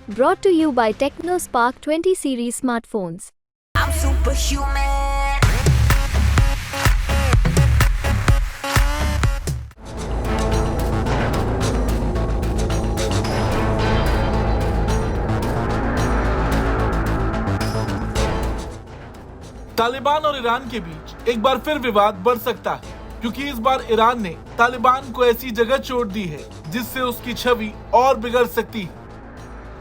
Brought to you by TechnoSpark 20 series smartphones. I'm superhuman. Taliban और Iran के बीच एक बार फिर विवाद बढ़ सकता है, क्योंकि इस बार ईरान ने तालिबान को ऐसी जगह छोड़ दी है जिससे उसकी छवि और बिगड़ सकती है।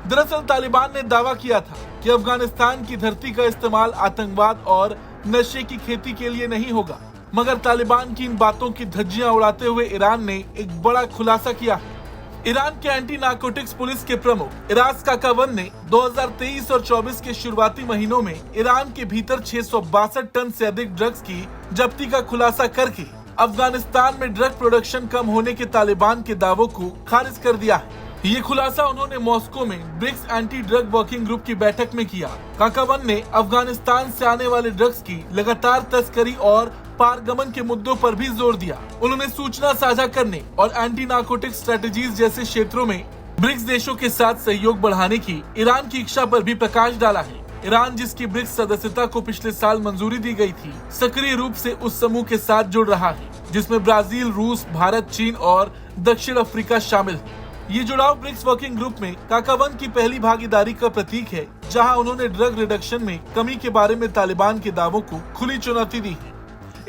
दरअसल तालिबान ने दावा किया था कि अफगानिस्तान की धरती का इस्तेमाल आतंकवाद और नशे की खेती के लिए नहीं होगा, मगर तालिबान की इन बातों की धज्जियां उड़ाते हुए ईरान ने एक बड़ा खुलासा किया है। ईरान के एंटी नारकोटिक्स पुलिस के प्रमुख इराज काकावन ने 2023 और 24 के शुरुआती महीनों में ईरान के भीतर 662 टन से अधिक ड्रग्स की जब्ती का खुलासा करके अफगानिस्तान में ड्रग प्रोडक्शन कम होने के तालिबान के दावों को खारिज कर दिया है। ये खुलासा उन्होंने मॉस्को में BRICS anti drug working group की बैठक में किया। काकावन ने अफगानिस्तान से आने वाले ड्रग्स की लगातार तस्करी और पारगमन के मुद्दों पर भी जोर दिया। उन्होंने सूचना साझा करने और एंटी नारकोटिक्स स्ट्रेटेजीज जैसे क्षेत्रों में ब्रिक्स देशों के साथ सहयोग बढ़ाने की ईरान की इच्छा पर भी प्रकाश डाला है। ईरान, जिसकी ब्रिक्स सदस्यता को पिछले साल मंजूरी दी गई थी, सक्रिय रूप से उस समूह के साथ जुड़ रहा है जिसमें ब्राजील, रूस, भारत, चीन और दक्षिण अफ्रीका शामिल है। ये जुड़ाव ब्रिक्स वर्किंग ग्रुप में काकावन की पहली भागीदारी का प्रतीक है, जहां उन्होंने ड्रग रिडक्शन में कमी के बारे में तालिबान के दावों को खुली चुनौती दी है।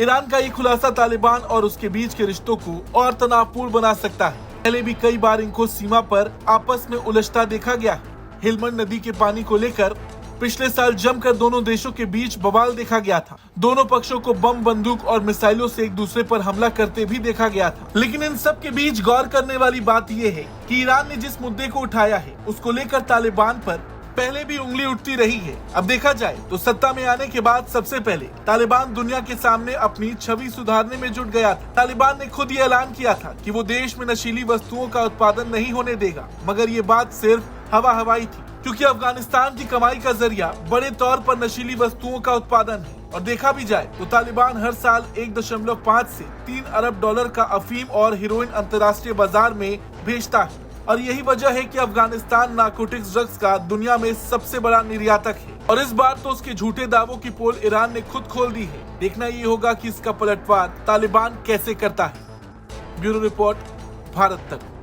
ईरान का ये खुलासा तालिबान और उसके बीच के रिश्तों को और तनावपूर्ण बना सकता है। पहले भी कई बार इनको सीमा पर आपस में उलझता देखा गया है। हेलमंड नदी के पानी को लेकर पिछले साल जमकर दोनों देशों के बीच बवाल देखा गया था। दोनों पक्षों को बम, बंदूक और मिसाइलों से एक दूसरे पर हमला करते भी देखा गया था। लेकिन इन सब के बीच गौर करने वाली बात यह है कि ईरान ने जिस मुद्दे को उठाया है उसको लेकर तालिबान पर पहले भी उंगली उठती रही है। अब देखा जाए तो सत्ता में आने के बाद सबसे पहले तालिबान दुनिया के सामने अपनी छवि सुधारने में जुट गया था। तालिबान ने खुद ये ऐलान किया था कि वो देश में नशीली वस्तुओं का उत्पादन नहीं होने देगा, मगर ये बात सिर्फ हवाई थी, क्योंकि अफगानिस्तान की कमाई का जरिया बड़े तौर पर नशीली वस्तुओं का उत्पादन है। और देखा भी जाए तो तालिबान हर साल 1.5 से 3 अरब डॉलर का अफीम और हेरोइन अंतर्राष्ट्रीय बाजार में भेजता है। और यही वजह है कि अफगानिस्तान नारकोटिक्स ड्रग्स का दुनिया में सबसे बड़ा निर्यातक है। और इस बार तो उसके झूठे दावों की पोल ईरान ने खुद खोल दी है। देखना ये होगा कि इसका पलटवार तालिबान कैसे करता है। ब्यूरो रिपोर्ट, भारत तक।